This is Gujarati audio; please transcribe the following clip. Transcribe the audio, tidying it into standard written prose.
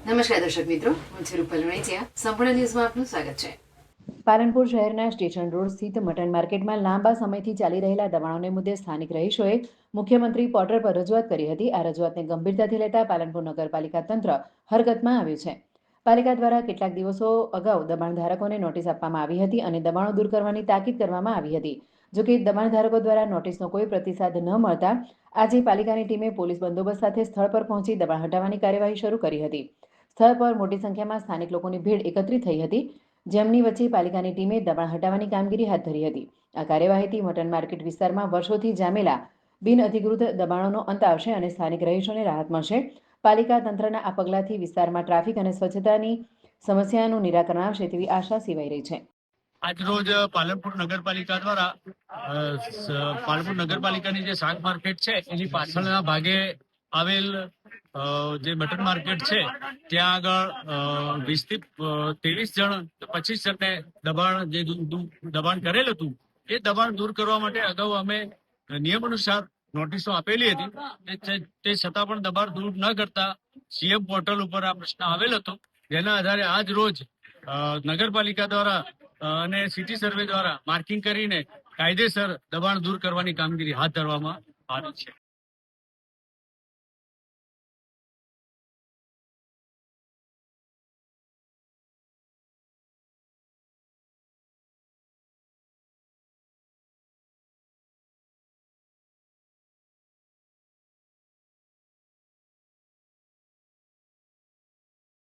નમસ્કાર દર્શક મિત્રો, હું છું રૂપલ વણેચિયા. સંપૂર્ણ ન્યૂઝમાં આપનું સ્વાગત છે. પાલનપુર શહેરના સ્ટેશન રોડ સ્થિત મટન માર્કેટમાં લાંબા સમયથી ચાલી રહેલા દબાણોને મુદ્દે સ્થાનિક રહીશોએ મુખ્યમંત્રી પોર્ટલ પર રજૂઆત કરી હતી. આ રજૂઆતને ગંભીરતાથી લેતા પાલનપુર નગરપાલિકા તંત્ર હરકતમાં આવ્યું છે. પાલિકા દ્વારા કેટલાક દિવસો અગાઉ દબાણધારકોને નોટિસ આપવામાં આવી હતી અને દબાણો દૂર કરવાની તાકીદ કરવામાં આવી હતી. જોકે દબાણધારકો દ્વારા નોટિસનો કોઈ પ્રતિસાદ ન મળતા આજે પાલિકાની ટીમે પોલીસ બંદોબસ્ત સાથે સ્થળ પર પહોંચી દબાણ હટાવવાની કાર્યવાહી શરૂ કરી હતી. સ્થળ પર મોટી સંખ્યામાં સ્થાનિક લોકોની ભીડ એકત્રિત થઈ હતી, જેમની વચ્ચે પાલિકાની ટીમે દબાણ હટાવવાની કામગીરી હાથ ધરી હતી. આ કાર્યવાહીથી મટન માર્કેટ વિસ્તારમાં વર્ષોથી જામેલા બિનઅધિકૃત દબાણોનો અંત આવશે અને સ્થાનિક રહીશોને રાહત મળશે. પાલિકા તંત્રના આ પગલાંથી વિસ્તારમાં ટ્રાફિક અને સ્વચ્છતાની સમસ્યાનું નિરાકરણ આવશે તેવી આશા સેવાઈ રહી છે. આજરોજ પાલનપુર નગરપાલિકા દ્વારા પાલનપુર નગરપાલિકાની જે શાક માર્કેટ છે એની પાછળના ભાગે આવેલ જે મટન માર્કેટ છે ત્યાં આગળ 20 થી 23 જણ 25 જણને દબાણ કરેલ હતું. એ દબાણ દૂર કરવા માટે અગાઉ અમે નિયમ અનુસાર નોટિસો આપેલી હતી. તે છતાં પણ દબાણ દૂર ન કરતા સીએમ પોર્ટલ ઉપર આ પ્રશ્ન આવેલ હતો, જેના આધારે આજ રોજ નગરપાલિકા દ્વારા અને સિટી સર્વે દ્વારા માર્કિંગ કરીને કાયદેસર દબાણ દૂર કરવાની કામગીરી હાથ ધરવામાં આવી છે.